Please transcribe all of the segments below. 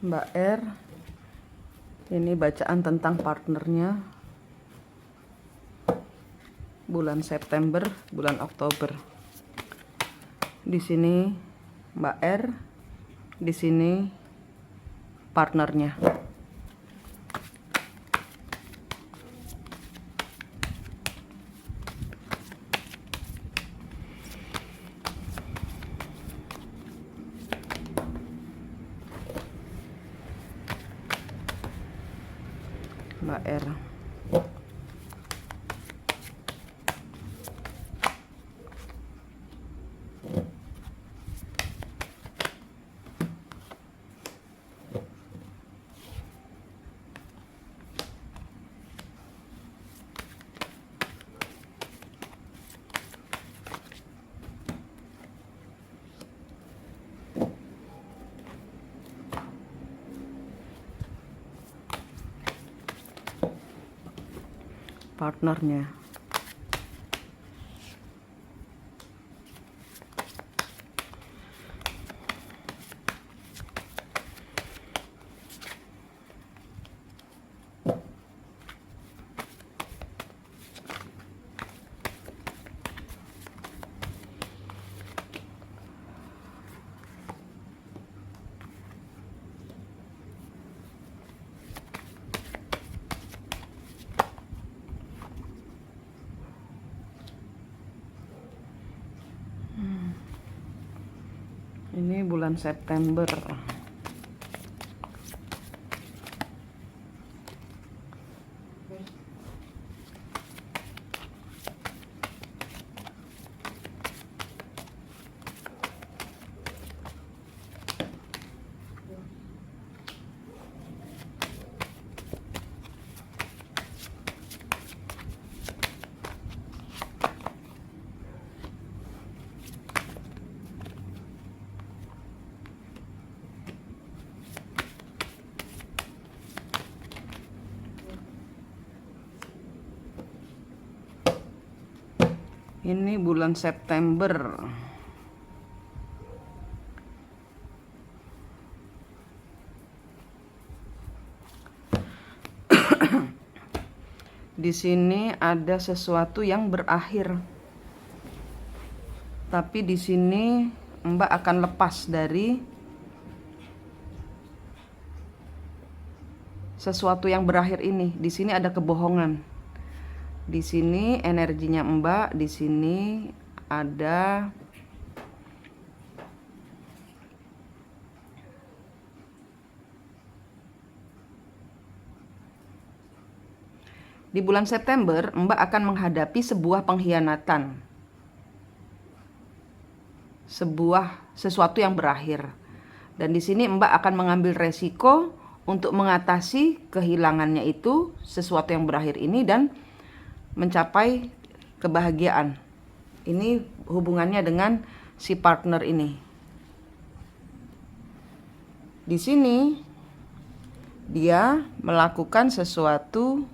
Mbak R. Ini bacaan tentang partnernya bulan September, bulan Oktober. Di sini Mbak R, di sini partnernya. Mbak R. Partnernya. Ini bulan September. Ini bulan September. Di sini ada sesuatu yang berakhir. Tapi di sini Mbak akan lepas dari sesuatu yang berakhir ini. Di sini ada kebohongan. Di sini energinya Mbak, di sini ada di bulan September Mbak akan menghadapi sebuah pengkhianatan. Sesuatu yang berakhir. Dan di sini Mbak akan mengambil resiko untuk mengatasi kehilangannya itu, sesuatu yang berakhir ini, dan mencapai kebahagiaan. Ini hubungannya dengan si partner ini. Di sini dia melakukan sesuatu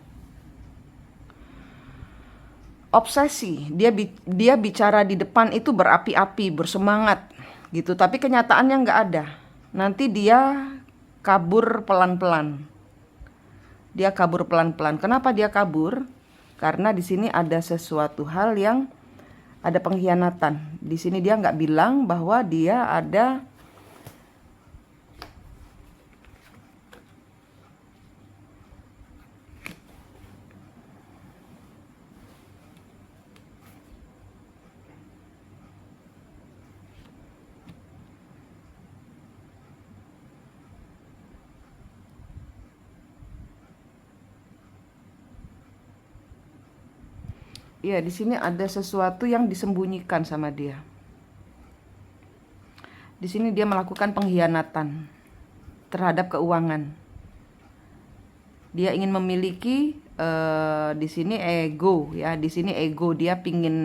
obsesi. Dia bicara di depan itu berapi-api, bersemangat gitu, tapi kenyataannya nggak ada. Nanti dia kabur pelan-pelan. Dia kabur pelan-pelan. Kenapa dia kabur? Karena di sini ada sesuatu hal yang ada pengkhianatan. Di sini dia nggak bilang bahwa dia ada iya, di sini ada sesuatu yang disembunyikan sama dia. Di sini dia melakukan pengkhianatan terhadap keuangan. Dia ingin memiliki di sini ego ya, di sini ego, dia pingin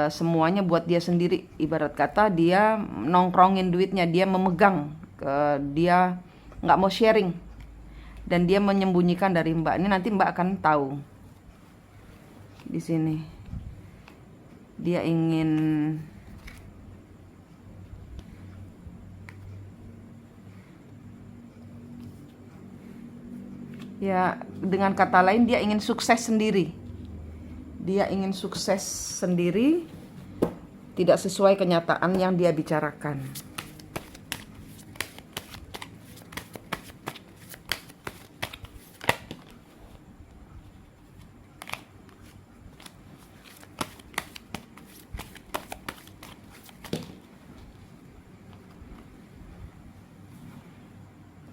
semuanya buat dia sendiri. Ibarat kata dia nongkrongin duitnya, dia memegang, dia nggak mau sharing, dan dia menyembunyikan dari Mbak. Ini nanti Mbak akan tahu. Di sini dia ingin Ya, dengan kata lain dia ingin sukses sendiri. Dia ingin sukses sendiri, tidak sesuai kenyataan yang dia bicarakan.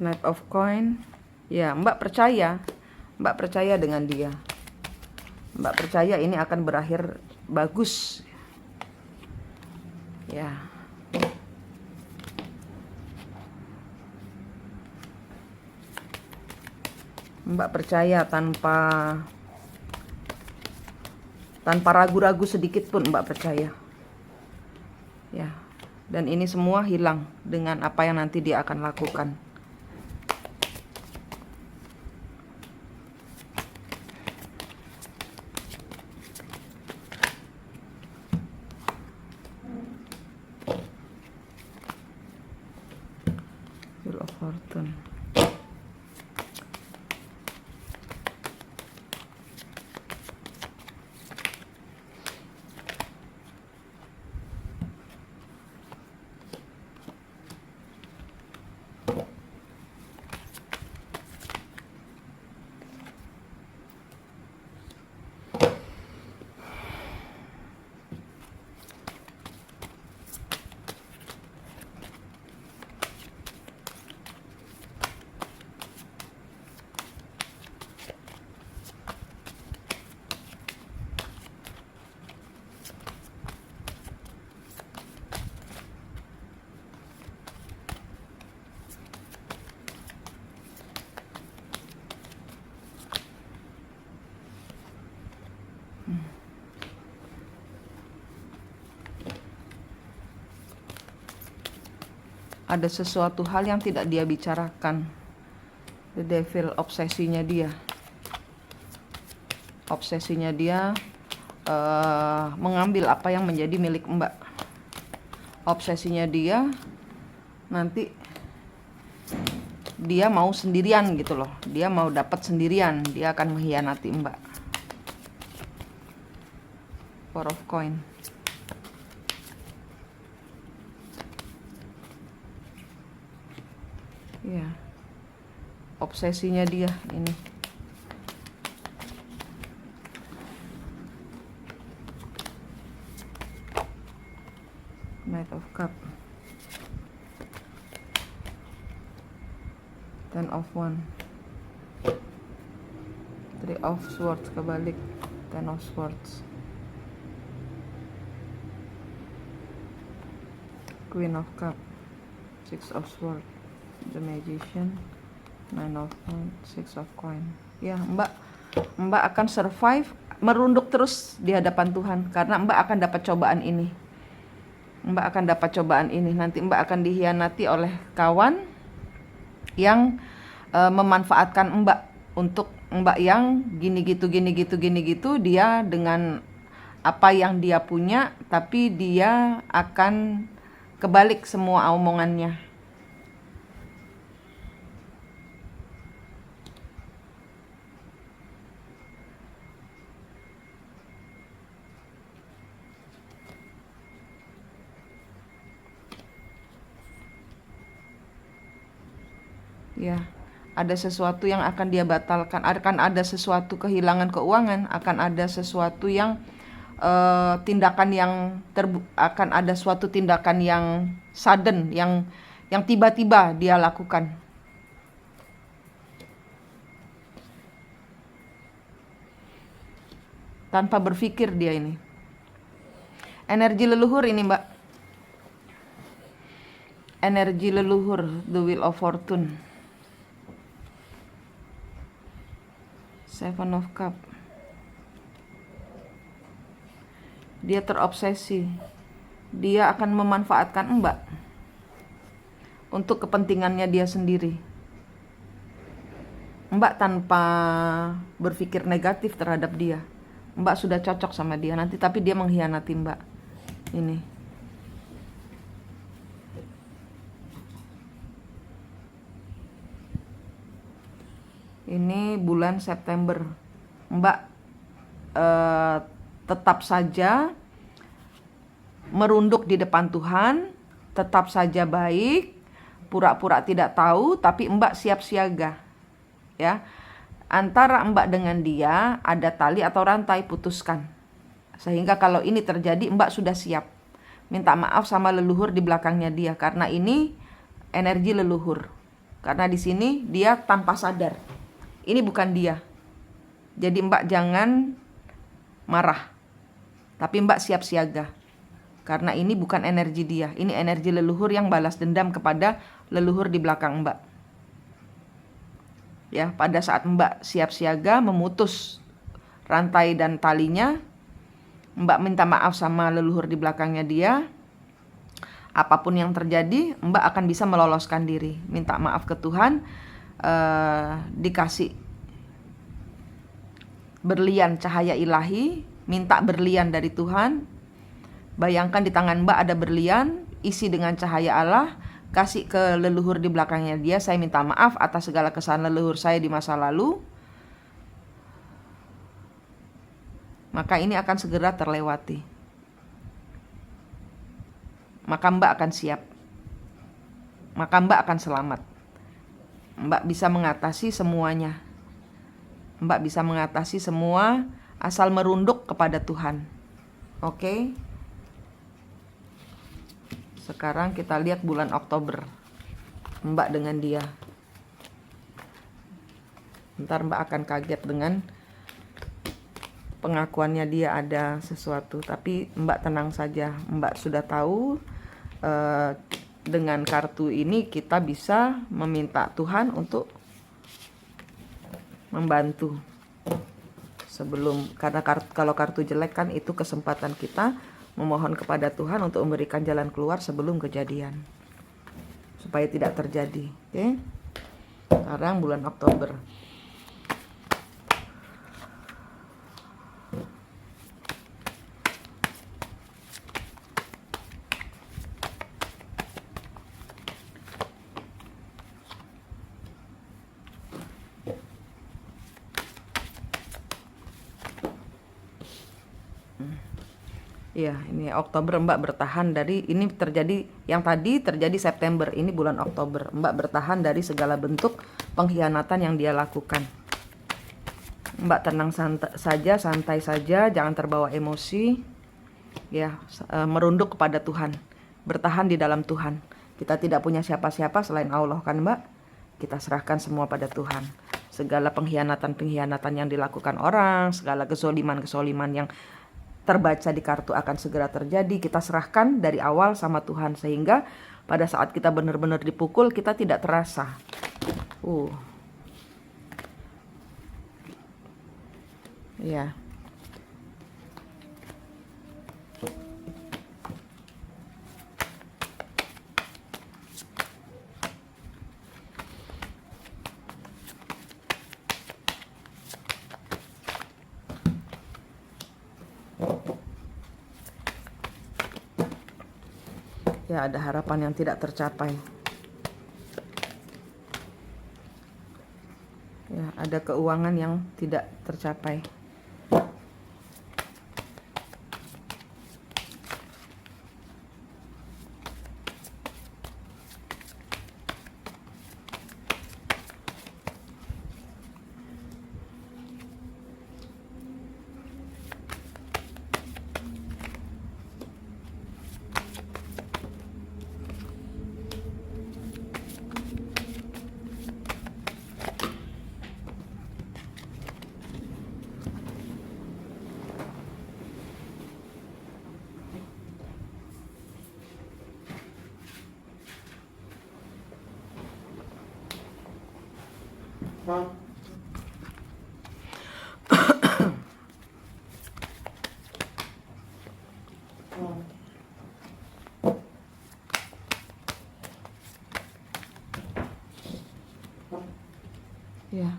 Knight of Coin. Ya, Mbak percaya dengan dia. Mbak percaya ini akan berakhir bagus. Ya. Mbak percaya tanpa ragu-ragu sedikit pun Mbak percaya. Ya. Dan ini semua hilang dengan apa yang nanti dia akan lakukan. Wheel of Fortune. Ada sesuatu hal yang tidak dia bicarakan. The Devil, obsesinya dia. Obsesinya dia mengambil apa yang menjadi milik Mbak. Obsesinya dia nanti dia mau sendirian gitu loh. Dia mau dapat sendirian. Dia akan mengkhianati Mbak. Four of Coin. Ya, obsesinya dia ini. Knight of Cup. Ten of One. Three of Swords kebalik. Ten of Swords. Queen of Cup. Six of Swords. The Magician. Nine of Wands. Six of Coin. Ya, Mbak akan survive, merunduk terus di hadapan Tuhan karena Mbak akan dapat cobaan ini. Mbak akan dapat cobaan ini. Nanti Mbak akan dikhianati oleh kawan yang memanfaatkan Mbak untuk Mbak yang gini gitu. Dia dengan apa yang dia punya, tapi dia akan kebalik semua omongannya. Ya, ada sesuatu yang akan dia batalkan, akan ada sesuatu kehilangan keuangan, akan ada sesuatu yang tindakan yang akan ada suatu tindakan yang sudden, yang tiba-tiba dia lakukan. Tanpa berpikir dia ini. Energi leluhur ini, Mbak. Energi leluhur, the Wheel of Fortune. Seven of Cup. Dia terobsesi. Dia akan memanfaatkan Mbak untuk kepentingannya dia sendiri. Mbak tanpa berpikir negatif terhadap dia. Mbak sudah cocok sama dia nanti, tapi dia mengkhianati Mbak. Ini. Ini bulan September. Mbak tetap saja merunduk di depan Tuhan, tetap saja baik, pura-pura tidak tahu, tapi Mbak siap siaga. Ya. Antara Mbak dengan dia ada tali atau rantai, putuskan. Sehingga kalau ini terjadi, Mbak sudah siap. Minta maaf sama leluhur di belakangnya dia, karena ini energi leluhur. Karena di sini dia tanpa sadar. Ini bukan dia. Jadi Mbak jangan marah. Tapi Mbak siap siaga. Karena ini bukan energi dia. Ini energi leluhur yang balas dendam kepada leluhur di belakang Mbak. Ya, pada saat Mbak siap siaga memutus rantai dan talinya, Mbak minta maaf sama leluhur di belakangnya dia. Apapun yang terjadi, Mbak akan bisa meloloskan diri. Minta maaf ke Tuhan, dikasih berlian cahaya ilahi, minta berlian dari Tuhan. Bayangkan di tangan Mbak ada berlian, isi dengan cahaya Allah, kasih ke leluhur di belakangnya dia. Saya minta maaf atas segala kesalahan leluhur saya di masa lalu. Maka ini akan segera terlewati. Maka Mbak akan siap. Maka Mbak akan selamat. Mbak bisa mengatasi semuanya. Mbak bisa mengatasi semua asal merunduk kepada Tuhan. Oke? Sekarang kita lihat bulan Oktober. Mbak dengan dia. Ntar Mbak akan kaget dengan pengakuannya dia ada sesuatu. Tapi Mbak tenang saja. Mbak sudah tahu dengan kartu ini kita bisa meminta Tuhan untuk membantu. Karena kalau kartu jelek kan itu kesempatan kita memohon kepada Tuhan untuk memberikan jalan keluar sebelum kejadian, supaya tidak terjadi. Oke? Sekarang bulan Oktober. Ya, ini Oktober Mbak bertahan dari ini terjadi, yang tadi terjadi September, ini bulan Oktober. Mbak bertahan dari segala bentuk pengkhianatan yang dia lakukan. Mbak tenang saja, santai saja, jangan terbawa emosi. Ya, merunduk kepada Tuhan, bertahan di dalam Tuhan. Kita tidak punya siapa-siapa selain Allah kan Mbak? Kita serahkan semua pada Tuhan. Segala pengkhianatan yang dilakukan orang, segala kesoliman yang terbaca di kartu akan segera terjadi. Kita serahkan dari awal sama Tuhan, sehingga pada saat kita benar-benar dipukul, kita tidak terasa. Ya. Ya, ada harapan yang tidak tercapai. Ya, ada keuangan yang tidak tercapai. Ya.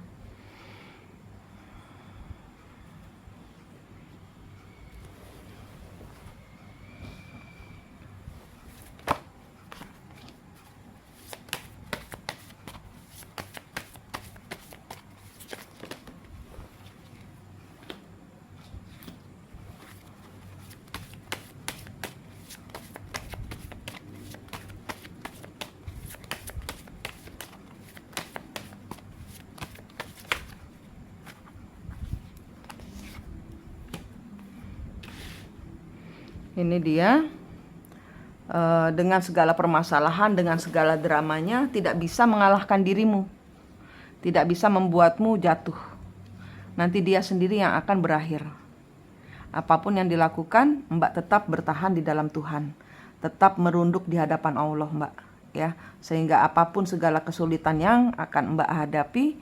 Ini dia dengan segala permasalahan, dengan segala dramanya, tidak bisa mengalahkan dirimu, tidak bisa membuatmu jatuh. Nanti dia sendiri yang akan berakhir. Apapun yang dilakukan, Mbak tetap bertahan di dalam Tuhan, tetap merunduk di hadapan Allah, Mbak, ya. Sehingga apapun segala kesulitan yang akan Mbak hadapi,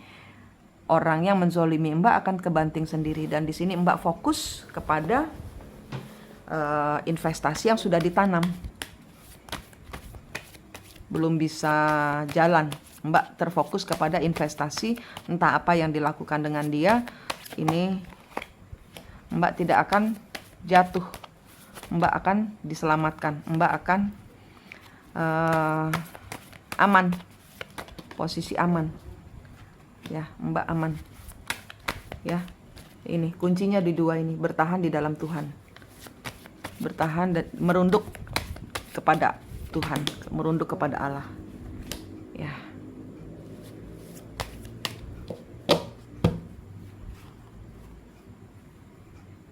orang yang menzolimi Mbak akan kebanting sendiri. Dan di sini Mbak fokus kepada investasi yang sudah ditanam, belum bisa jalan. Mbak terfokus kepada investasi, entah apa yang dilakukan dengan dia, ini Mbak tidak akan jatuh, Mbak akan diselamatkan, Mbak akan aman, posisi aman, ya, Mbak aman, ya. Ini kuncinya di dua ini, bertahan di dalam Tuhan, bertahan dan merunduk kepada Tuhan, merunduk kepada Allah, ya.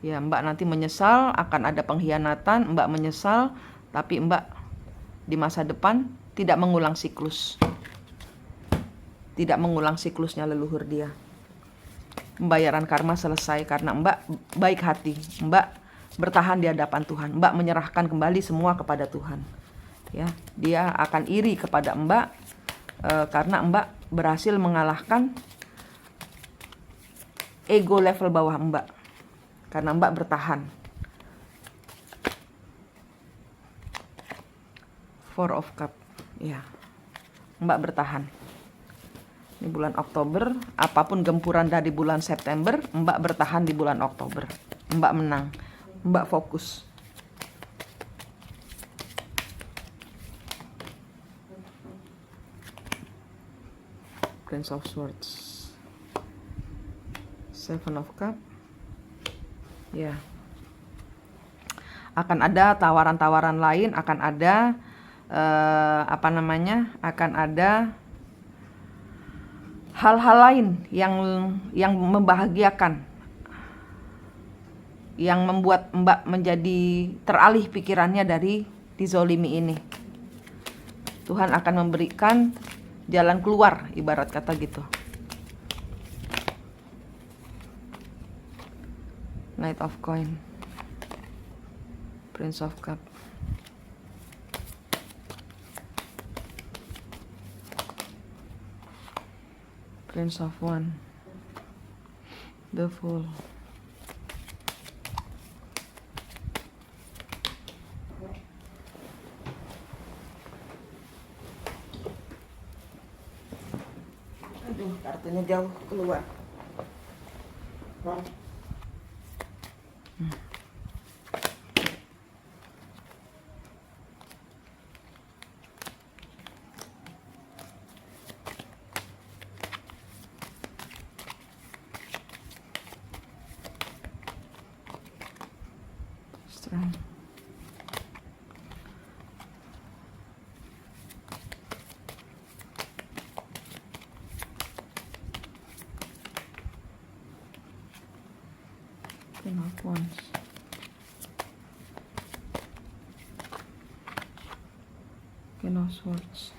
Ya, Mbak nanti menyesal, akan ada pengkhianatan, Mbak menyesal, tapi Mbak di masa depan tidak mengulang siklus. Tidak mengulang siklusnya leluhur dia. Pembayaran karma selesai karena Mbak baik hati. Mbak bertahan di hadapan Tuhan. Mbak menyerahkan kembali semua kepada Tuhan. Ya, dia akan iri kepada Mbak karena Mbak berhasil mengalahkan ego level bawah Mbak. Karena Mbak bertahan. Four of Cup, ya, Mbak bertahan. Ini bulan Oktober, apapun gempuran dari bulan September, Mbak bertahan di bulan Oktober. Mbak menang, Mbak fokus. Prince of Swords, Seven of Cup, ya. Akan ada tawaran-tawaran lain, akan ada akan ada hal-hal lain yang membahagiakan, yang membuat Mbak menjadi teralih pikirannya dari dizolimi ini. Tuhan akan memberikan jalan keluar, ibarat kata gitu. Knight of Coin, Prince of Cup, Prince of One, the Fool, aduh, kartunya jauh keluar. Strength. King of Wands, King of Swords,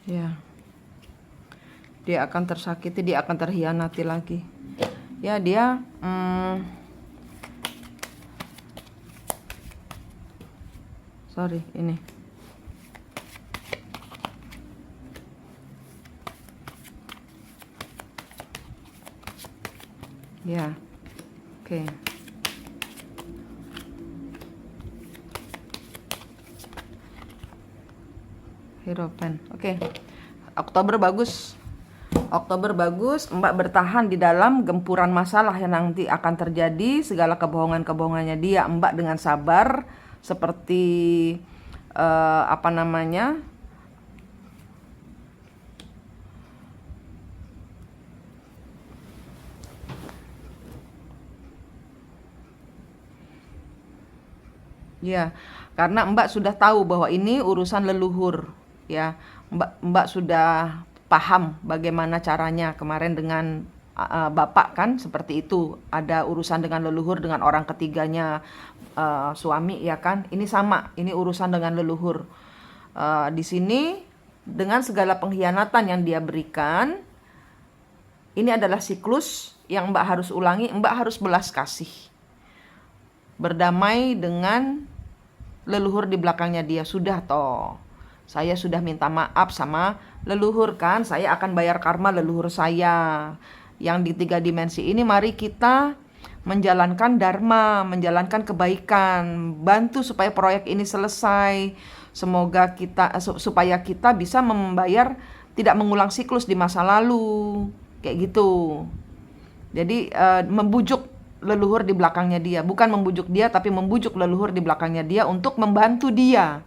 ya. Dia akan tersakiti, dia akan terhianati lagi. Ya, dia sorry, ini ya, oke. Hierophant. Oke. Oktober bagus. Oktober bagus, Mbak bertahan di dalam gempuran masalah yang nanti akan terjadi, segala kebohongan-kebohongannya dia, Mbak dengan sabar, seperti apa namanya, ya, karena Mbak sudah tahu bahwa ini urusan leluhur, ya. Mbak sudah paham bagaimana caranya kemarin dengan Bapak kan seperti itu. Ada urusan dengan leluhur dengan orang ketiganya, suami ya kan. Ini sama, ini urusan dengan leluhur. Di sini dengan segala pengkhianatan yang dia berikan, ini adalah siklus yang Mbak harus ulangi. Mbak harus belas kasih, berdamai dengan leluhur di belakangnya dia. Sudah toh, saya sudah minta maaf sama leluhur kan, saya akan bayar karma leluhur saya. Yang di 3 dimensi ini mari kita menjalankan dharma, menjalankan kebaikan, bantu supaya proyek ini selesai. Semoga kita supaya kita bisa membayar, tidak mengulang siklus di masa lalu. Kayak gitu. Jadi membujuk leluhur di belakangnya dia, bukan membujuk dia tapi membujuk leluhur di belakangnya dia untuk membantu dia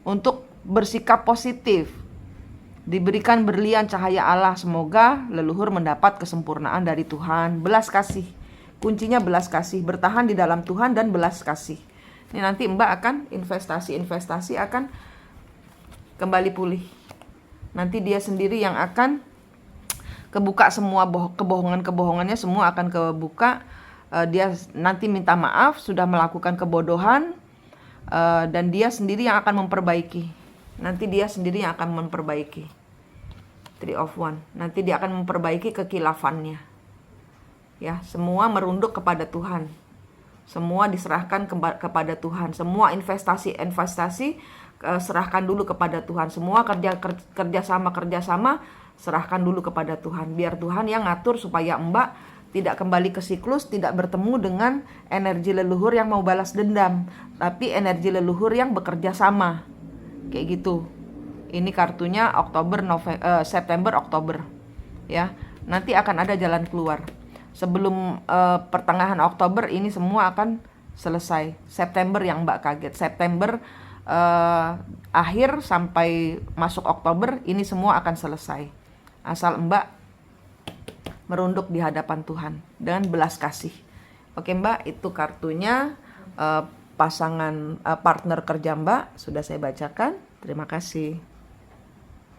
untuk bersikap positif, diberikan berlian cahaya Allah. Semoga leluhur mendapat kesempurnaan dari Tuhan. Belas kasih, kuncinya belas kasih, bertahan di dalam Tuhan dan belas kasih. Ini nanti Mbak akan investasi akan kembali pulih. Nanti dia sendiri yang akan kebuka semua kebohongannya, semua akan kebuka. Dia nanti minta maaf sudah melakukan kebodohan, dan dia sendiri yang akan memperbaiki. Nanti dia sendiri yang akan memperbaiki. 3 of Wands. Nanti dia akan memperbaiki kekilafannya. Ya, semua merunduk kepada Tuhan. Semua diserahkan kepada Tuhan. Semua investasi serahkan dulu kepada Tuhan. Semua kerjasama serahkan dulu kepada Tuhan. Biar Tuhan yang ngatur supaya Mbak tidak kembali ke siklus, tidak bertemu dengan energi leluhur yang mau balas dendam, tapi energi leluhur yang bekerja sama. Kayak gitu. Ini kartunya September, Oktober. Ya, nanti akan ada jalan keluar. Sebelum pertengahan Oktober ini semua akan selesai. September yang Mbak kaget. September akhir sampai masuk Oktober ini semua akan selesai. Asal Mbak merunduk di hadapan Tuhan dengan belas kasih. Oke Mbak, itu kartunya pasangan partner kerja Mbak sudah saya bacakan. Terima kasih.